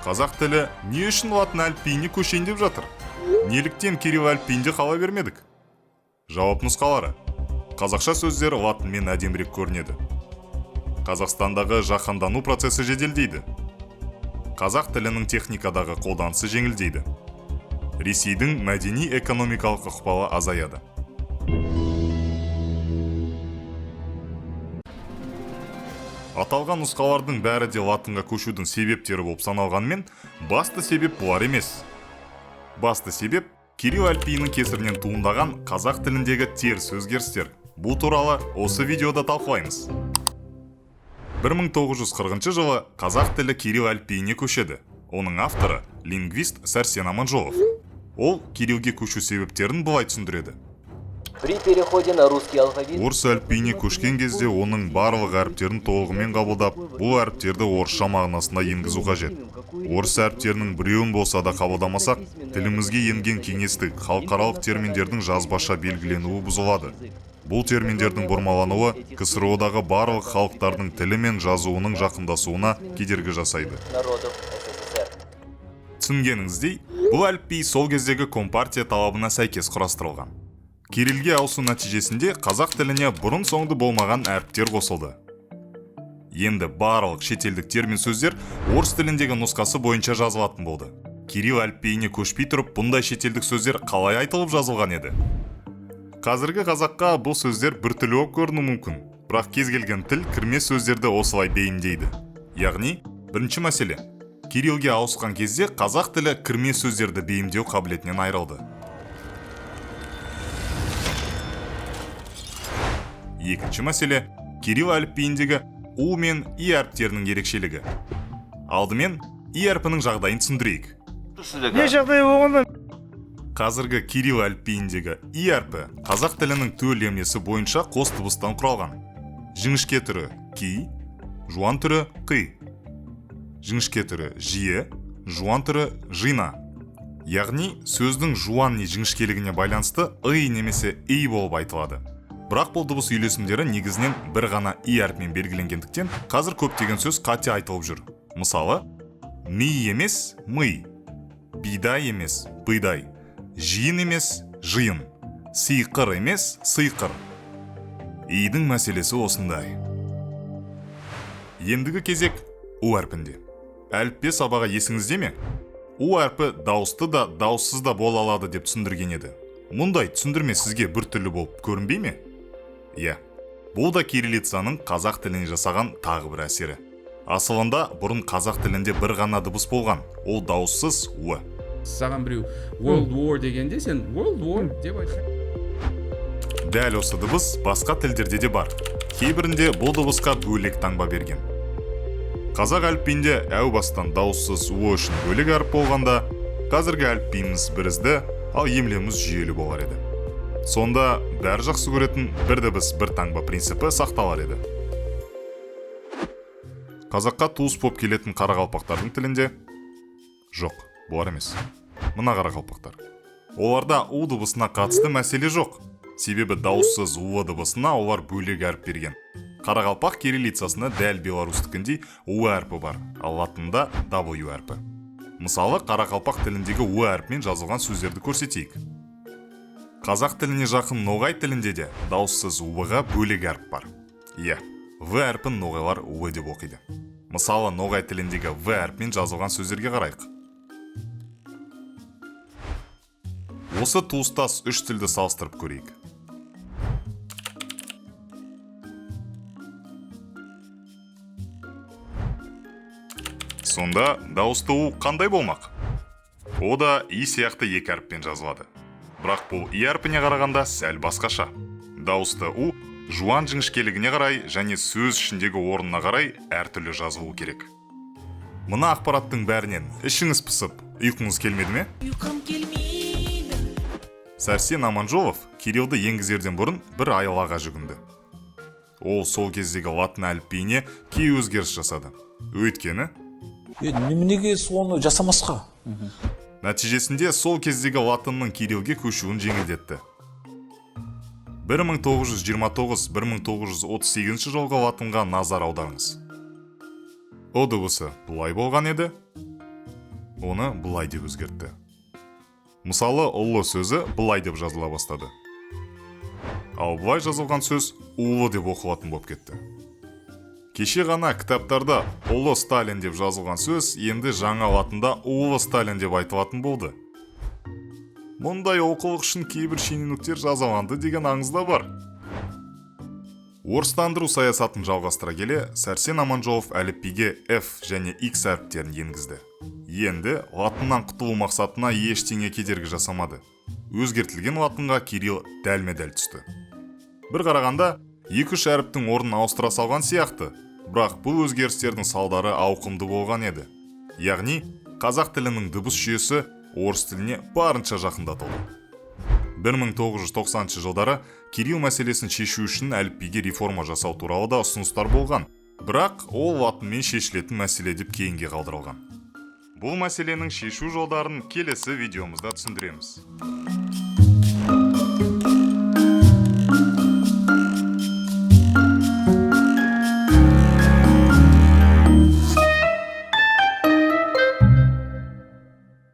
Қазақ тілі не үшін латын әліпбиіне көшейін деп жатыр? Неліктен кирилл әліпбиінде қала бермедік? Жауап нұсқалары. Қазақша сөздер латынмен әдемірек көрінеді. Қазақстандағы жаһандану процесі жеделдейді. Қазақ тілінің техникадағы қолданысы жеңілдейді. Ресейдің мәдени-экономикалық ықпалы азаяды. Аталған нұсқалардың бәрі де латынға көшудің себептері болып саналғанмен, басты себеп бұлар емес. Басты себеп кирилл әліпбиінің кесірінен туындаған қазақ тіліндегі теріс өзгерістер. Бұл туралы осы видеода талқылаймыз. 1940 жылы қазақ тілі кирилл әліпбиіне көшеді. Оның авторы лингвист Сәрсен Аманжолов. Ол кириллге көшу себептерін былай түсіндіреді. При переходе на русский алфавит орыс әліпбиіне көшкен кезде оның барлық әріптерін толығымен қабылдап, бұл әріптерді орысша мағынасына енгізу қажет. Орыс әріптерінің біреуін болса да қабылдамасақ, тілімізге енген кеңестік, халықаралық терминдердің жазбаша белгіленуі бұзылады. Бұл терминдердің бұрмалануы КСРО-дағы барлық халықтардың тілі мен жазуының жақындасуына кедергі жасайды. Түсінгеніңіздей, бұл әліпби сол кездегі компартия талабына сәйкес құрастырылған. Кириллге ауысу нәтижесінде қазақ тіліне бұрын соңды болмаған әріптер қосылды. Енді барлық шетелдік термин сөздер орыс тіліндегі нұсқасы бойынша жазылатын болды. Кирилл әліпбиіне көшпей тұрып, бұндай шетелдік сөздер қалай айтылып жазылған еді? Қазіргі қазаққа бұл сөздер біртүрлі болып көрінуі мүмкін, бірақ кез келген тіл кірме сөздерді осылай бейімдейді. Яғни, бірінші мәселе, кириллге ауысқан кезде қазақ тілі кірме сөздерді бейімдеу қабілетінен айырылды. Екінші мәселе, кирилл әліпбиіндегі У мен И әріптерінің ерекшелігі. Алдымен И әрпінің жағдайын түсіндірейік. Не жағдай болғанда? Қазіргі кирилл әліпбиіндегі И әрпі қазақ тілінің төл емлесі бойынша қос дыбыстан құралған. Жіңішке түрі ки, жуан түрі қи. Жіңішке түрі жие, жуан түрі жина. Яғни сөздің жуан не жіңішкелігіне байланысты ый немесе ий болып айтылады. Бірақ бұл дыбыс үйлесімдері негізінен бір ғана И әрпімен белгіленгендіктен, қазір көптеген сөз қате айтылып жүр. Мысалы, ми емес мы, бидай емес бұйдай, жиын емес жиын, сиқыр емес сыйқыр. Идің мәселесі осындай. Ендігі кезек У әрпінде. Әліппе сабағы есіңізде ме? У әрпі дауысты да дауыссыз да бола алады деп түсіндірген еді. Мұндай түсіндірме сізге біртүрлі болып көрінбей ме? Иә, бұл да кириллицаның қазақ тіліне жасаған тағы бір әсері. Асылында бұрын қазақ тілінде бір ғана дыбыс болған, ол дауыссыз У. Саған біреу World War дегенде сен World War деп айтқан. Дәл осы дыбыс басқа тілдерде де бар. Кейбірінде бұл дыбысқа бөлек таңба берген. Қазақ әліпбиінде әу бастан дауыссыз У үшін бөлек әріп болғанда, қазіргі әліпбиіміз бірізді, ал емлеміз жүйелі болар еді. Сонда бәрі жақсы көретін бір дыбыс бір таңба принципі сақталар еді. Қазаққа туыс болып келетін қарақалпақтардың тілінде жоқ, бұлар емес. Мына қарақалпақтар. Оларда У дыбысына қатысты мәселе жоқ. Себебі дауыссыз У дыбысына олар бөлек әріп берген. Қарақалпақ кириллицасында дәл беларустікіндей У әрпі бар, ал латында W әрпі. Мысалы, қарақалпақ тіліндегі У әрпімен жазылған сөздерді көрсетейік. Қазақ тіліне жақын ноғай тілінде де дауыссыз У-ға бөлек әріп бар. Иә, В әрпін ноғайлар У деп оқиды. Мысалы, ноғай тіліндегі В әрпімен жазылған сөздерге қарайық. Осы туыстас үш тілді салыстырып көрейік. Сонда дауысты У қандай болмақ? О да И сияқты екі әріппен жазылады. Бірақ бұл И әрпіне қарағанда сәл басқаша. Дауысты У жуан жіңішкелігіне қарай және сөз ішіндегі орнына қарай әртүрлі жазылуы керек. Мына ақпараттың бәрінен ішіңіз пысып, ұйқыңыз келмеді ме? Сәрсен Аманжолов кириллді енгізерден бұрын бір айлаға жүгінді. Ол сол кездегі латын әліпбиіне кей өзгеріс жасады. Өйткені неге соны жасамасқа? Нәтижесінде сол кездегі латынның кириллге көшуін жеңілдетті. 1929-1938 жылғы латынға назар аударыңыз. О дыбысы бұлай болған еді. оны былай деп өзгертті. Мысалы, ұлы сөзі былай деп жазыла бастады. Ал былай жазылған сөз улы деп оқылатын болып кетті. Кеше ғана кітаптарда ұлы Сталин деп жазылған сөз енді жаңа латында улы Сталин деп айтылатын болды. Мұндай олқылық үшін кейбір шенеуніктер жазаланды деген аңызда бар. Орыстандыру саясатын жалғастыра келе, Сәрсен Аманжолов әліпбиге F және X әріптерін енгізді. Енді латыннан құтылу мақсатына ештеңе кедергі жасамады. Өзгертілген латынға Кирилл дәлме-дәл түсті. Бір қарағанда, 2-3 әріптің орнын ауыстыра салған сияқты, бірақ бұл өзгерістердің салдары ауқымды болған еді. Яғни, қазақ тілінің дыбыс жүйесі орыс тіліне барынша жақындатылды. 1990 жылдары Кирилл мәселесін шешу үшін әліпбиге реформа жасау туралы да ұсыныстар болған, бірақ ол латынмен шешілетін мәселе деп кейінге қалдырылған. Бұл мәселенің шешу жолдарын келесі видеомызда түсіндіреміз.